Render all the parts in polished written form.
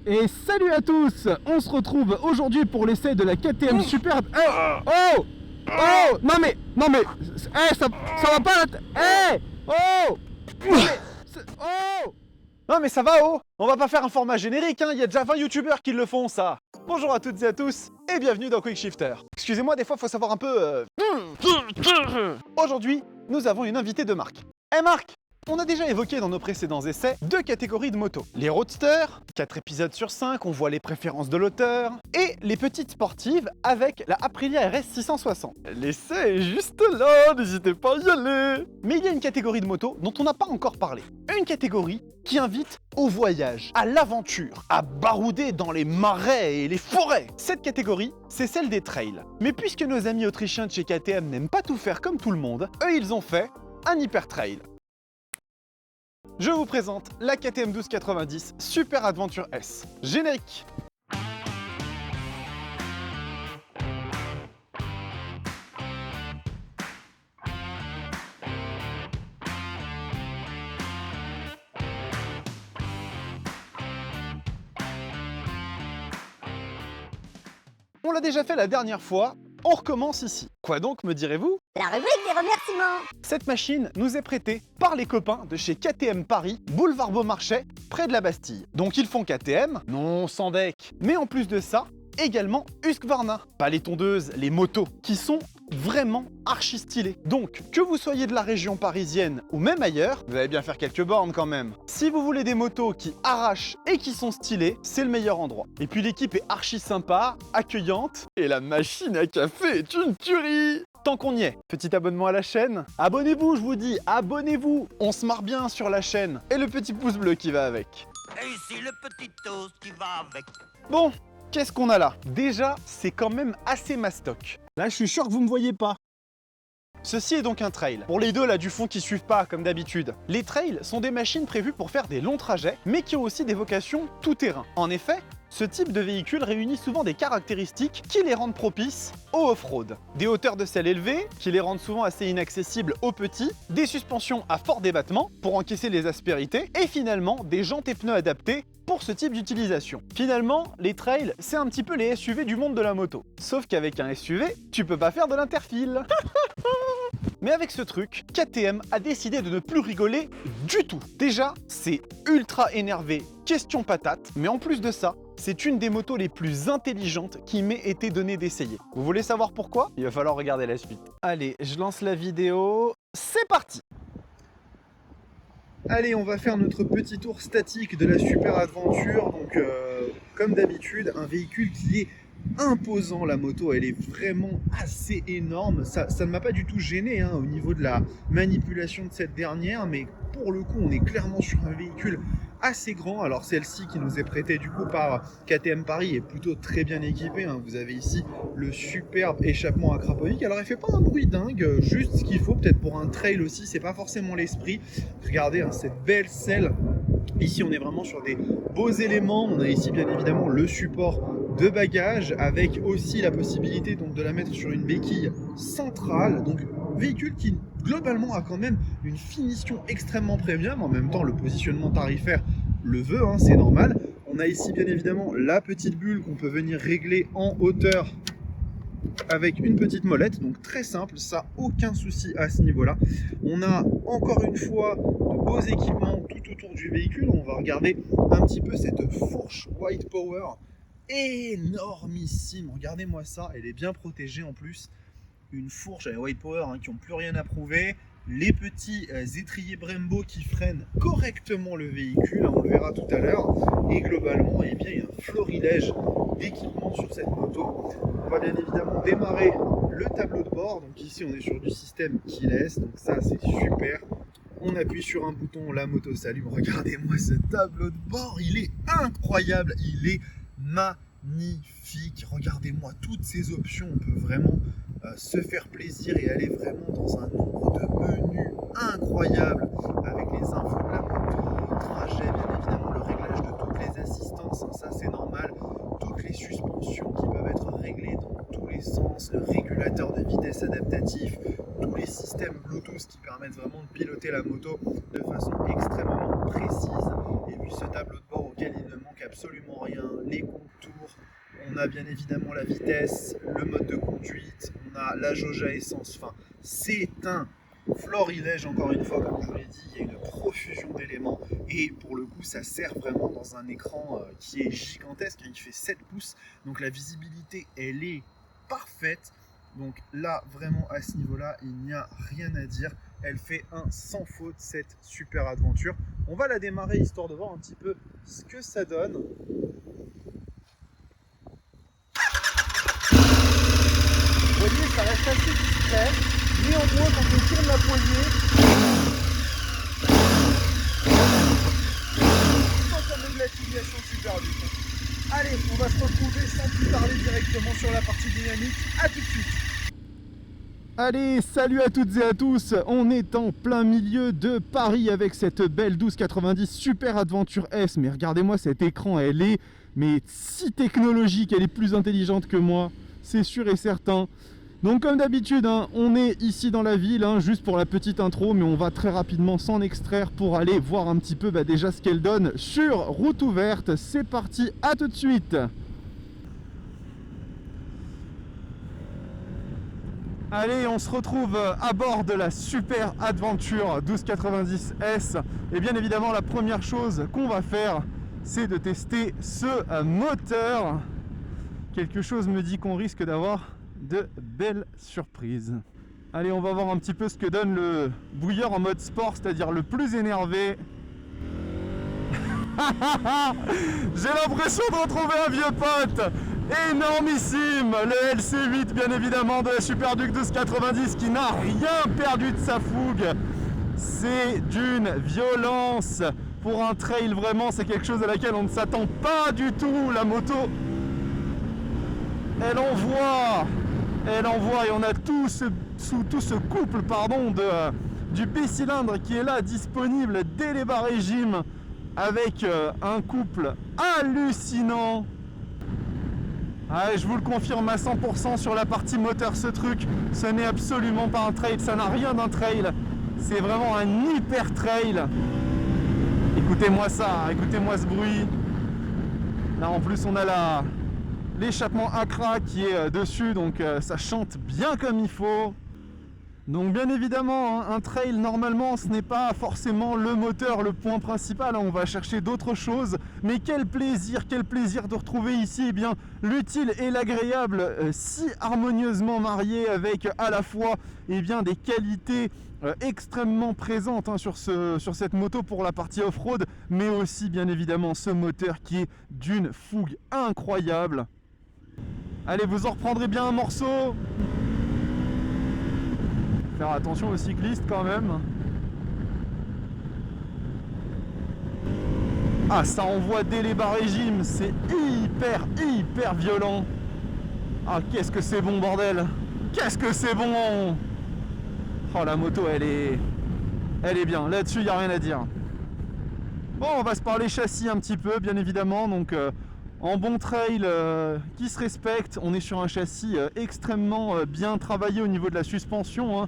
Et salut à tous. On se retrouve aujourd'hui pour l'essai de la KTM Super... Oh. Non mais ça va pas la... Oh. Oh. Non mais ça va, oh! On va pas faire un format générique, hein, il y a déjà 20 youtubeurs qui le font, ça! Bonjour à toutes et à tous, et bienvenue dans Quick Shifter. Excusez-moi, des fois faut savoir un peu... Aujourd'hui, nous avons une invitée de marque. Eh Marc! On a déjà évoqué dans nos précédents essais deux catégories de motos. Les roadsters, 4 épisodes sur 5, on voit les préférences de l'auteur, et les petites sportives avec la Aprilia RS 660. L'essai est juste là, n'hésitez pas à y aller. Mais il y a une catégorie de motos dont on n'a pas encore parlé. Une catégorie qui invite au voyage, à l'aventure, à barouder dans les marais et les forêts. Cette catégorie, c'est celle des trails. Mais puisque nos amis autrichiens de chez KTM n'aiment pas tout faire comme tout le monde, eux ils ont fait un hyper trail. Je vous présente la KTM 1290 Super Adventure S. Générique. On l'a déjà fait la dernière fois, on recommence ici. Quoi donc, me direz-vous? La rubrique des remerciements. Cette machine nous est prêtée par les copains de chez KTM Paris, boulevard Beaumarchais, près de la Bastille. Donc ils font KTM, non sans deck. Mais en plus de ça, également Husqvarna. Pas les tondeuses, les motos, qui sont vraiment archi stylées. Donc, que vous soyez de la région parisienne ou même ailleurs, vous allez bien faire quelques bornes quand même. Si vous voulez des motos qui arrachent et qui sont stylées, c'est le meilleur endroit. Et puis l'équipe est archi sympa, accueillante, et la machine à café est une tuerie. Tant qu'on y est, petit abonnement à la chaîne. Abonnez-vous, je vous dis, abonnez-vous. On se marre bien sur la chaîne. Et le petit pouce bleu qui va avec. Et ici le petit toast qui va avec. Bon, qu'est-ce qu'on a là? Déjà, c'est quand même assez mastoc. Là, je suis sûr que vous me voyez pas. Ceci est donc un trail. Pour les deux là du fond qui suivent pas, comme d'habitude. Les trails sont des machines prévues pour faire des longs trajets, mais qui ont aussi des vocations tout-terrain. En effet, ce type de véhicule réunit souvent des caractéristiques qui les rendent propices au off-road. Des hauteurs de selle élevées, qui les rendent souvent assez inaccessibles aux petits, des suspensions à fort débattement, pour encaisser les aspérités, et finalement, des jantes et pneus adaptés pour ce type d'utilisation. Finalement, les trails, c'est un petit peu les SUV du monde de la moto. Sauf qu'avec un SUV, tu peux pas faire de l'interfile. Mais avec ce truc, KTM a décidé de ne plus rigoler du tout. Déjà, c'est ultra énervé, question patate, mais en plus de ça, c'est une des motos les plus intelligentes qui m'ait été donnée d'essayer. Vous voulez savoir pourquoi? Il va falloir regarder la suite. Allez, je lance la vidéo, c'est parti! Allez, on va faire notre petit tour statique de la Super Adventure. Donc, comme d'habitude, un véhicule qui est imposant. La moto, elle est vraiment assez énorme. Ça ne m'a pas du tout gêné au niveau de la manipulation de cette dernière, mais pour le coup, on est clairement sur un véhicule assez grand. Alors celle-ci qui nous est prêtée du coup par KTM Paris est plutôt très bien équipée. Vous avez ici le superbe échappement à Krapovic. Alors elle fait pas un bruit dingue, juste ce qu'il faut peut-être pour un trail aussi. C'est pas forcément l'esprit. Regardez cette belle selle. Ici on est vraiment sur des beaux éléments. On a ici bien évidemment le support de bagages avec aussi la possibilité donc de la mettre sur une béquille centrale. Donc véhicule qui globalement a quand même une finition extrêmement premium. En même temps, le positionnement tarifaire le veut, c'est normal. On a ici bien évidemment la petite bulle qu'on peut venir régler en hauteur avec une petite molette, donc très simple, ça aucun souci à ce niveau là. On a encore une fois de beaux équipements tout autour du véhicule. On va regarder un petit peu cette fourche White Power énormissime, regardez-moi ça, elle est bien protégée en plus. Une fourche avec White Power qui n'ont plus rien à prouver, les petits étriers Brembo qui freinent correctement le véhicule, on le verra tout à l'heure, et globalement il y a un florilège d'équipements sur cette moto. On va bien évidemment démarrer le tableau de bord, donc ici on est sur du système keyless, donc ça c'est super. On appuie sur un bouton, la moto s'allume, regardez-moi ce tableau de bord, il est incroyable, il est magnifique, regardez-moi toutes ces options, on peut vraiment se faire plaisir et aller vraiment dans un nombre de menus incroyables avec les infos de la moto, le trajet, bien évidemment le réglage de toutes les assistances, ça c'est normal, toutes les suspensions qui peuvent être réglées dans tous les sens, le régulateur de vitesse adaptatif, tous les systèmes Bluetooth qui permettent vraiment de piloter la moto de façon extrêmement précise, et puis ce tableau de bord auquel il ne manque absolument rien, les contours, on a bien évidemment la vitesse, le mode de conduite, on a la jauge à essence, enfin c'est un florilège encore une fois, comme je vous l'ai dit, il y a une profusion d'éléments et pour le coup ça sert vraiment dans un écran qui est gigantesque, il fait 7 pouces, donc la visibilité elle est parfaite, donc là vraiment à ce niveau-là il n'y a rien à dire, elle fait un sans faute cette super aventure. On va la démarrer histoire de voir un petit peu ce que ça donne. Vous voyez, ça reste assez discret. Néanmoins, quand on tourne la poignée, ça met de la filiation super vite. Allez, on va se retrouver sans plus tarder directement sur la partie dynamique. A tout de suite. Allez, salut à toutes et à tous, on est en plein milieu de Paris avec cette belle 1290 Super Adventure S, mais regardez-moi cet écran, elle est si technologique, elle est plus intelligente que moi, c'est sûr et certain. Donc comme d'habitude, hein, on est ici dans la ville, hein, juste pour la petite intro, mais on va très rapidement s'en extraire pour aller voir un petit peu déjà ce qu'elle donne sur route ouverte. C'est parti, à tout de suite. Allez, on se retrouve à bord de la Super Adventure 1290S. Et bien évidemment, la première chose qu'on va faire, c'est de tester ce moteur. Quelque chose me dit qu'on risque d'avoir de belles surprises. Allez, on va voir un petit peu ce que donne le bouilleur en mode sport, c'est-à-dire le plus énervé. J'ai l'impression de retrouver un vieux pote énormissime, le LC8 bien évidemment de la Super Duke 1290 qui n'a rien perdu de sa fougue. C'est d'une violence pour un trail, vraiment c'est quelque chose à laquelle on ne s'attend pas du tout. La moto, elle envoie et on a tout ce couple du bicylindre qui est là disponible dès les bas régimes avec un couple hallucinant. Ah, je vous le confirme à 100% sur la partie moteur, ce truc, ce n'est absolument pas un trail, ça n'a rien d'un trail, c'est vraiment un hyper trail. Écoutez-moi ça, écoutez-moi ce bruit. Là en plus on a l'échappement Accra qui est dessus, donc ça chante bien comme il faut. Donc bien évidemment, hein, un trail normalement ce n'est pas forcément le moteur le point principal, hein, on va chercher d'autres choses, mais quel plaisir de retrouver ici eh bien l'utile et l'agréable si harmonieusement mariés avec à la fois eh bien, des qualités extrêmement présentes hein, sur cette moto pour la partie off-road, mais aussi bien évidemment ce moteur qui est d'une fougue incroyable. Allez, vous en reprendrez bien un morceau. Faire attention aux cyclistes quand même. Ah, ça envoie dès les bas régimes, c'est hyper violent. Ah, qu'est-ce que c'est bon bordel. Qu'est-ce que c'est bon. Oh, la moto elle est bien, là-dessus il n'y a rien à dire. Bon, on va se parler châssis un petit peu bien évidemment, donc en bon trail qui se respecte, on est sur un châssis extrêmement bien travaillé au niveau de la suspension, hein,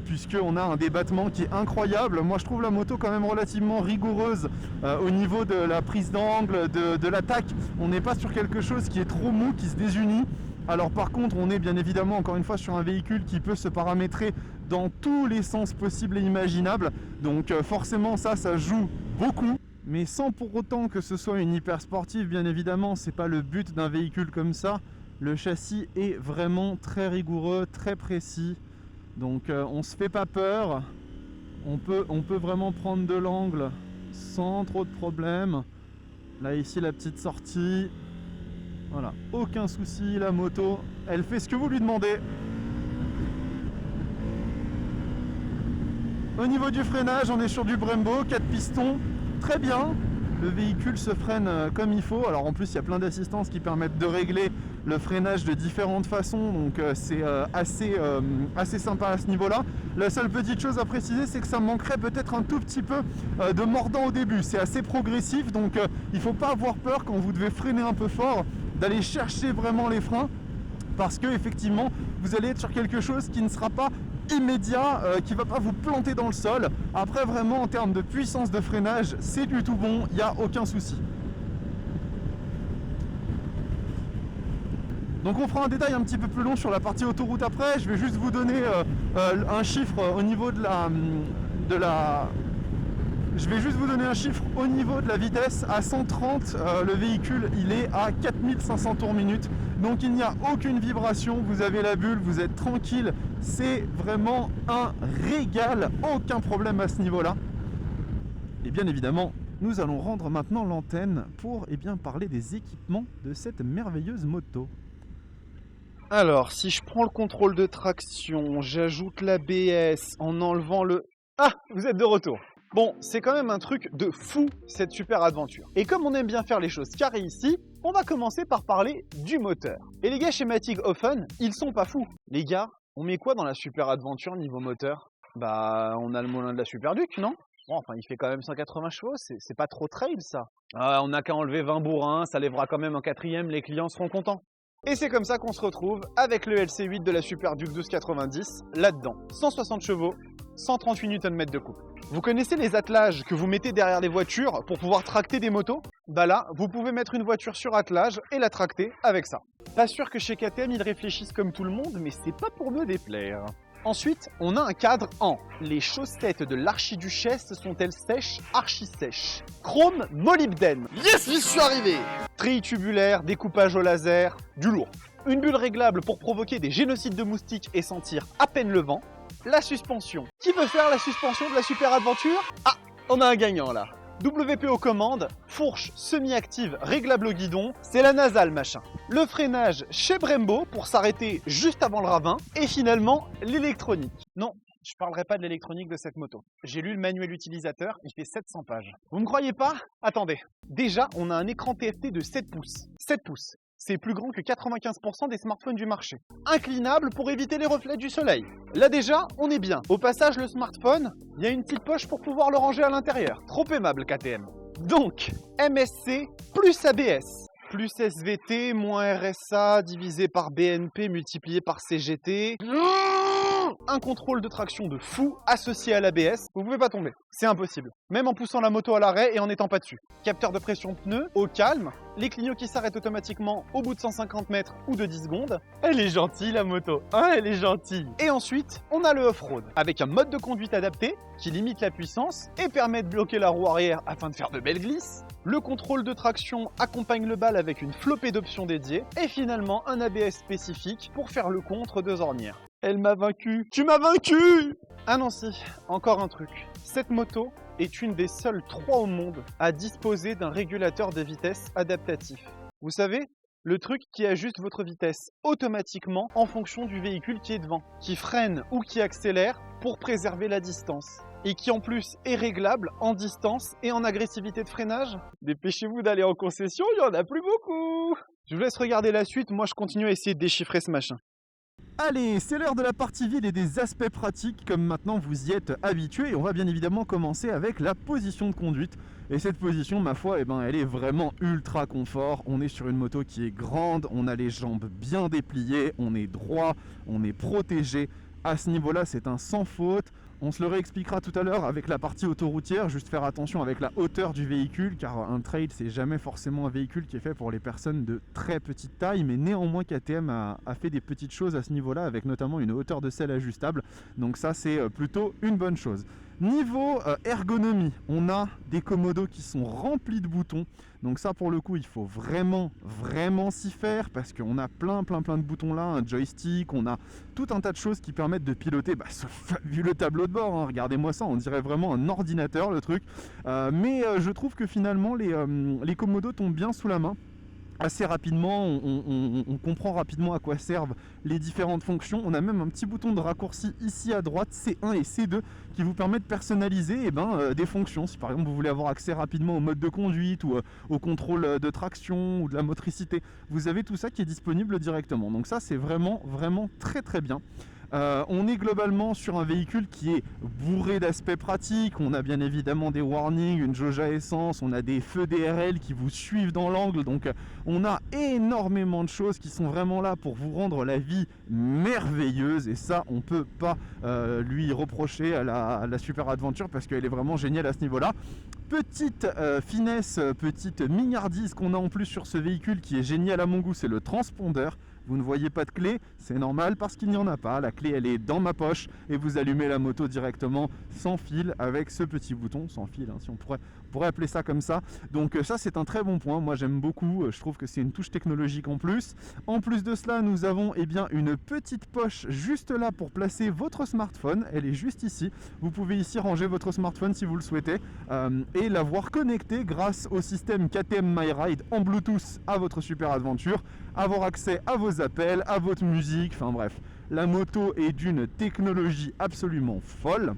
puisqu'on a un débattement qui est incroyable. Moi je trouve la moto quand même relativement rigoureuse au niveau de la prise d'angle, de l'attaque. On n'est pas sur quelque chose qui est trop mou, qui se désunit. Alors par contre on est bien évidemment encore une fois sur un véhicule qui peut se paramétrer dans tous les sens possibles et imaginables. Donc forcément ça joue beaucoup. Mais sans pour autant que ce soit une hyper sportive, bien évidemment, c'est pas le but d'un véhicule comme ça. Le châssis est vraiment très rigoureux, très précis. Donc on se fait pas peur. On peut vraiment prendre de l'angle sans trop de problème. Là ici la petite sortie. Voilà, aucun souci, la moto, elle fait ce que vous lui demandez. Au niveau du freinage, on est sur du Brembo, 4 pistons. Très bien, le véhicule se freine comme il faut. Alors en plus il y a plein d'assistances qui permettent de régler le freinage de différentes façons, donc c'est assez sympa à ce niveau là. La seule petite chose à préciser, c'est que ça manquerait peut-être un tout petit peu de mordant au début. C'est assez progressif, donc il ne faut pas avoir peur quand vous devez freiner un peu fort d'aller chercher vraiment les freins, parce que effectivement vous allez être sur quelque chose qui ne sera pas immédiat, qui va pas vous planter dans le sol. Après vraiment en termes de puissance de freinage, c'est du tout bon, il n'y a aucun souci. Donc on fera un détail un petit peu plus long sur la partie autoroute après. Je vais juste vous donner un chiffre au niveau de la Je vais juste vous donner un chiffre au niveau de la vitesse. À 130, le véhicule il est à 4500 tours minute. Donc il n'y a aucune vibration, vous avez la bulle, vous êtes tranquille. C'est vraiment un régal, aucun problème à ce niveau-là. Et bien évidemment, nous allons rendre maintenant l'antenne pour parler des équipements de cette merveilleuse moto. Alors, si je prends le contrôle de traction, j'ajoute l'ABS en enlevant le... Ah, vous êtes de retour. Bon, c'est quand même un truc de fou, cette Super Adventure. Et comme on aime bien faire les choses carrées ici, on va commencer par parler du moteur. Et les gars chez Matic Offen, ils sont pas fous. Les gars, on met quoi dans la Super Adventure niveau moteur? Bah, on a le Molin de la Super Duke, non? Bon, enfin, il fait quand même 180 chevaux, c'est pas trop trail, ça. On n'a qu'à enlever 20 bourrins, ça lèvera quand même en 4ème, les clients seront contents. Et c'est comme ça qu'on se retrouve avec le LC8 de la Super Duke 1290, là-dedans. 160 chevaux, 138 Nm de couple. Vous connaissez les attelages que vous mettez derrière les voitures pour pouvoir tracter des motos? Bah là, vous pouvez mettre une voiture sur attelage et la tracter avec ça. Pas sûr que chez KTM, ils réfléchissent comme tout le monde, mais c'est pas pour me déplaire. Ensuite, on a un cadre en. Les chaussettes de l'archiduchesse sont-elles sèches, archi-sèches? Chrome molybdène. Yes, j'y suis arrivé! Treillis tubulaire, découpage au laser, du lourd. Une bulle réglable pour provoquer des génocides de moustiques et sentir à peine le vent. La suspension. Qui veut faire la suspension de la Super Adventure? Ah, on a un gagnant là. WP aux commandes, fourche semi-active réglable au guidon, c'est la nasale machin. Le freinage chez Brembo pour s'arrêter juste avant le ravin et finalement l'électronique. Non, je parlerai pas de l'électronique de cette moto. J'ai lu le manuel utilisateur, il fait 700 pages. Vous me croyez pas? Attendez. Déjà, on a un écran TFT de 7 pouces. 7 pouces. C'est plus grand que 95% des smartphones du marché. Inclinable pour éviter les reflets du soleil. Là déjà, on est bien. Au passage, le smartphone, il y a une petite poche pour pouvoir le ranger à l'intérieur. Trop aimable KTM. Donc, MSC plus ABS, plus SVT, moins RSA, divisé par BNP, multiplié par CGT. Un contrôle de traction de fou associé à l'ABS, vous pouvez pas tomber, c'est impossible. Même en poussant la moto à l'arrêt et en n'étant pas dessus. Capteur de pression pneu, au calme, les clignots qui s'arrêtent automatiquement au bout de 150 mètres ou de 10 secondes. Elle est gentille la moto, hein, elle est gentille. Et ensuite, on a le off-road, avec un mode de conduite adapté qui limite la puissance et permet de bloquer la roue arrière afin de faire de belles glisses. Le contrôle de traction accompagne le bal avec une flopée d'options dédiées. Et finalement, un ABS spécifique pour faire le contre deux ornières. Elle m'a vaincu. Tu m'as vaincu! Ah non si, encore un truc. Cette moto est une des seules 3 au monde à disposer d'un régulateur de vitesse adaptatif. Vous savez, le truc qui ajuste votre vitesse automatiquement en fonction du véhicule qui est devant, qui freine ou qui accélère pour préserver la distance. Et qui en plus est réglable en distance et en agressivité de freinage. Dépêchez-vous d'aller en concession, il n'y en a plus beaucoup! Je vous laisse regarder la suite, moi je continue à essayer de déchiffrer ce machin. Allez, c'est l'heure de la partie vide et des aspects pratiques comme maintenant vous y êtes habitués et on va bien évidemment commencer avec la position de conduite. Et cette position, ma foi, elle est vraiment ultra confort. On est sur une moto qui est grande, on a les jambes bien dépliées, on est droit, on est protégé. À ce niveau-là, c'est un sans faute. On se le réexpliquera tout à l'heure avec la partie autoroutière, juste faire attention avec la hauteur du véhicule, car un trail, c'est jamais forcément un véhicule qui est fait pour les personnes de très petite taille, mais néanmoins KTM a fait des petites choses à ce niveau-là, avec notamment une hauteur de selle ajustable, donc ça c'est plutôt une bonne chose. Niveau ergonomie, on a des commodos qui sont remplis de boutons, donc ça pour le coup il faut vraiment s'y faire parce qu'on a plein de boutons là, un joystick, on a tout un tas de choses qui permettent de piloter ce fabuleux tableau de bord, hein. Regardez-moi ça, on dirait vraiment un ordinateur le truc, mais je trouve que finalement les commodos tombent bien sous la main. Assez rapidement, on comprend rapidement à quoi servent les différentes fonctions. On a même un petit bouton de raccourci ici à droite, C1 et C2, qui vous permet de personnaliser des fonctions. Si par exemple vous voulez avoir accès rapidement au mode de conduite ou au contrôle de traction ou de la motricité, vous avez tout ça qui est disponible directement. Donc ça c'est vraiment très bien. On est globalement sur un véhicule qui est bourré d'aspects pratiques. On a bien évidemment des warnings, une jauge à essence, on a des feux DRL qui vous suivent dans l'angle. Donc on a énormément de choses qui sont vraiment là pour vous rendre la vie merveilleuse. Et ça, on peut pas lui reprocher à la Super Adventure parce qu'elle est vraiment géniale à ce niveau-là. Petite finesse, petite mignardise qu'on a en plus sur ce véhicule qui est génial à mon goût, c'est le transpondeur. Vous ne voyez pas de clé, c'est normal parce qu'il n'y en a pas. La clé, elle est dans ma poche et vous allumez la moto directement sans fil avec ce petit bouton, sans fil, hein, si on pourrait appeler ça comme ça. Donc ça, c'est un très bon point. Moi, j'aime beaucoup. Je trouve que c'est une touche technologique en plus. En plus de cela, nous avons une petite poche juste là pour placer votre smartphone. Elle est juste ici. Vous pouvez ici ranger votre smartphone si vous le souhaitez et l'avoir connecté grâce au système KTM MyRide en Bluetooth à votre Super Adventure, avoir accès à vos appels, à votre musique, enfin bref. La moto est d'une technologie absolument folle.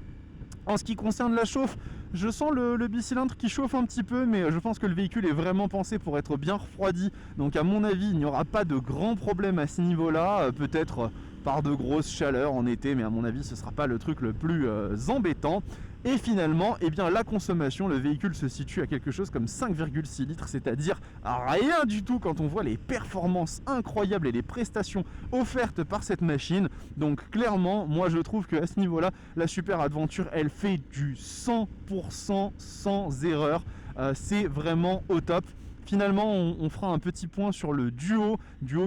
En ce qui concerne la chauffe, je sens le bicylindre qui chauffe un petit peu, mais je pense que le véhicule est vraiment pensé pour être bien refroidi. Donc à mon avis, il n'y aura pas de grands problèmes à ce niveau-là. Peut-être par de grosses chaleurs en été, mais à mon avis, ce ne sera pas le truc le plus embêtant. Et finalement, la consommation, le véhicule se situe à quelque chose comme 5,6 litres, c'est-à-dire rien du tout quand on voit les performances incroyables et les prestations offertes par cette machine. Donc clairement, moi je trouve qu'à ce niveau-là, la Super Adventure, elle fait du 100% sans erreur. C'est vraiment au top. Finalement, on fera un petit point sur le duo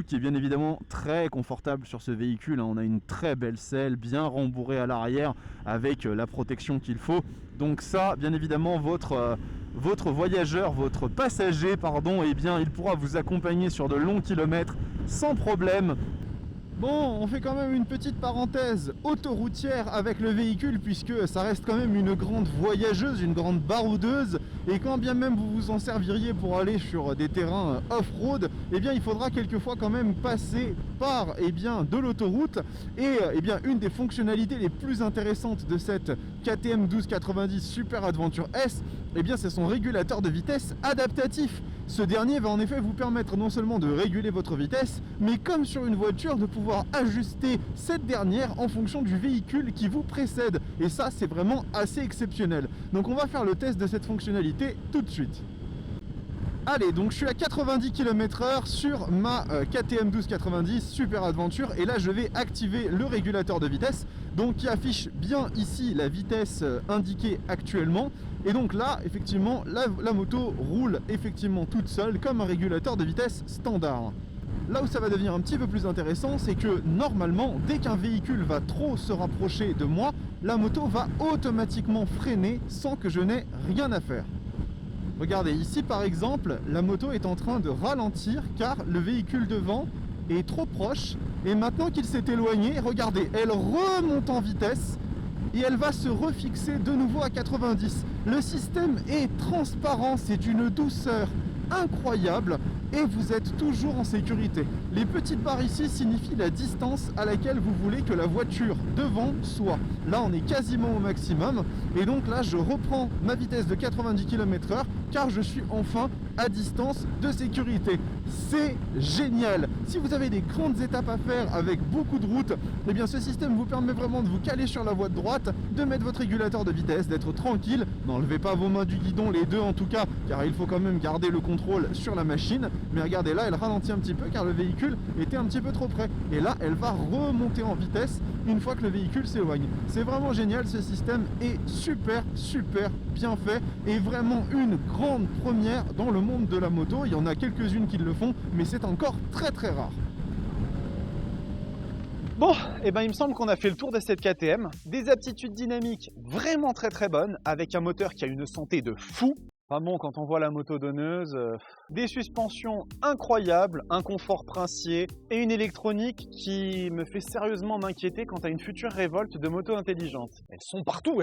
qui est bien évidemment très confortable sur ce véhicule. On a une très belle selle, bien rembourrée à l'arrière avec la protection qu'il faut. Donc ça, bien évidemment, votre voyageur, votre passager, pardon, il pourra vous accompagner sur de longs kilomètres sans problème. Bon, on fait quand même une petite parenthèse autoroutière avec le véhicule puisque ça reste quand même une grande voyageuse, une grande baroudeuse, et quand bien même vous vous en serviriez pour aller sur des terrains off-road, il faudra quelquefois quand même passer par de l'autoroute et une des fonctionnalités les plus intéressantes de cette KTM 1290 Super Adventure S, c'est son régulateur de vitesse adaptatif. Ce dernier va en effet vous permettre non seulement de réguler votre vitesse, mais comme sur une voiture, de pouvoir ajuster cette dernière en fonction du véhicule qui vous précède. Et ça, c'est vraiment assez exceptionnel. Donc on va faire le test de cette fonctionnalité tout de suite. Allez, donc je suis à 90 km/h sur ma KTM 1290 Super Adventure et là je vais activer le régulateur de vitesse donc qui affiche bien ici la vitesse indiquée actuellement et donc là effectivement la moto roule effectivement toute seule comme un régulateur de vitesse standard. Là où ça va devenir un petit peu plus intéressant, c'est que normalement, dès qu'un véhicule va trop se rapprocher de moi, la moto va automatiquement freiner sans que je n'ai rien à faire. Regardez, ici par exemple, la moto est en train de ralentir car le véhicule devant est trop proche. Et maintenant qu'il s'est éloigné, regardez, elle remonte en vitesse et elle va se refixer de nouveau à 90. Le système est transparent, c'est d'une douceur incroyable et vous êtes toujours en sécurité. Les petites barres ici signifient la distance à laquelle vous voulez que la voiture devant soit. Là on est quasiment au maximum et donc là je reprends ma vitesse de 90 km/h car je suis enfin à distance de sécurité. C'est génial. Si vous avez des grandes étapes à faire avec beaucoup de routes, ce système vous permet vraiment de vous caler sur la voie de droite, de mettre votre régulateur de vitesse, d'être tranquille. N'enlevez pas vos mains du guidon, les deux en tout cas, car il faut quand même garder le contrôle sur la machine. Mais regardez là, elle ralentit un petit peu car le véhicule était un petit peu trop près. Et là, elle va remonter en vitesse une fois que le véhicule s'éloigne. C'est vraiment génial, ce système est super bien fait et vraiment une grande première dans le monde de la moto. Il y en a quelques-unes qui le font, mais c'est encore très rare. Bon, il me semble qu'on a fait le tour de cette KTM. Des aptitudes dynamiques vraiment très bonnes, avec un moteur qui a une santé de fou. Enfin bon, quand on voit la moto donneuse, des suspensions incroyables, un confort princier et une électronique qui me fait sérieusement m'inquiéter quant à une future révolte de motos intelligentes. Elles sont partout.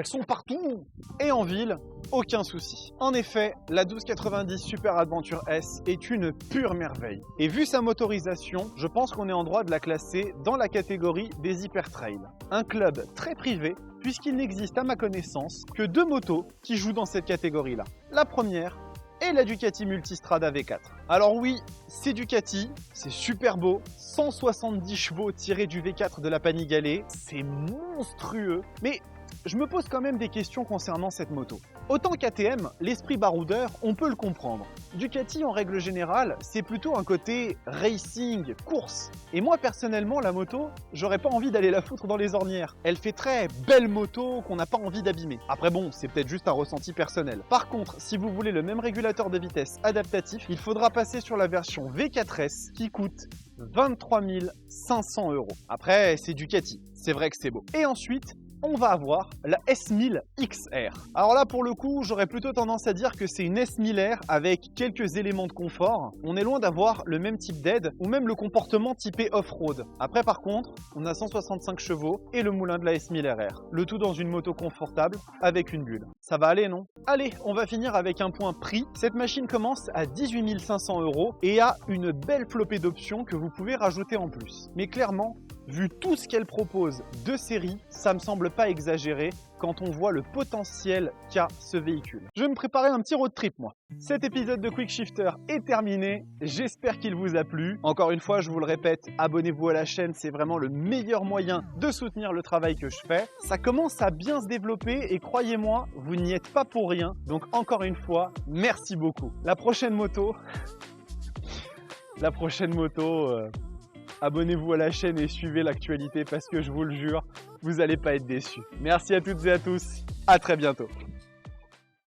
Et en ville, aucun souci. En effet, la 1290 Super Adventure S est une pure merveille. Et vu sa motorisation, je pense qu'on est en droit de la classer dans la catégorie des hyper trails. Un club très privé, puisqu'il n'existe à ma connaissance que 2 motos qui jouent dans cette catégorie-là. La première est la Ducati Multistrada V4. Alors oui, c'est Ducati, c'est super beau, 170 chevaux tirés du V4 de la Panigale, c'est monstrueux, mais je me pose quand même des questions concernant cette moto. Autant KTM, l'esprit baroudeur, on peut le comprendre. Ducati, en règle générale, c'est plutôt un côté racing, course. Et moi, personnellement, la moto, j'aurais pas envie d'aller la foutre dans les ornières. Elle fait très belle moto qu'on n'a pas envie d'abîmer. Après bon, c'est peut-être juste un ressenti personnel. Par contre, si vous voulez le même régulateur de vitesse adaptatif, il faudra passer sur la version V4S qui coûte 23 500 €. Après, c'est Ducati, c'est vrai que c'est beau. Et ensuite, on va avoir la S1000 XR. Alors là, pour le coup, j'aurais plutôt tendance à dire que c'est une S1000R avec quelques éléments de confort. On est loin d'avoir le même type d'aide ou même le comportement typé off-road. Après, par contre, on a 165 chevaux et le moulin de la S1000RR. Le tout dans une moto confortable avec une bulle. Ça va aller, non? Allez, on va finir avec un point prix. Cette machine commence à 18 500 € et a une belle flopée d'options que vous pouvez rajouter en plus. Mais clairement, vu tout ce qu'elle propose de série, ça me semble pas exagéré quand on voit le potentiel qu'a ce véhicule. Je vais me préparer un petit road trip moi. Cet épisode de Quick Shifter est terminé, j'espère qu'il vous a plu. Encore une fois, je vous le répète, abonnez-vous à la chaîne, c'est vraiment le meilleur moyen de soutenir le travail que je fais. Ça commence à bien se développer et croyez-moi, vous n'y êtes pas pour rien. Donc encore une fois, merci beaucoup. La prochaine moto, abonnez-vous à la chaîne et suivez l'actualité parce que je vous le jure, vous n'allez pas être déçus. Merci à toutes et à tous, à très bientôt.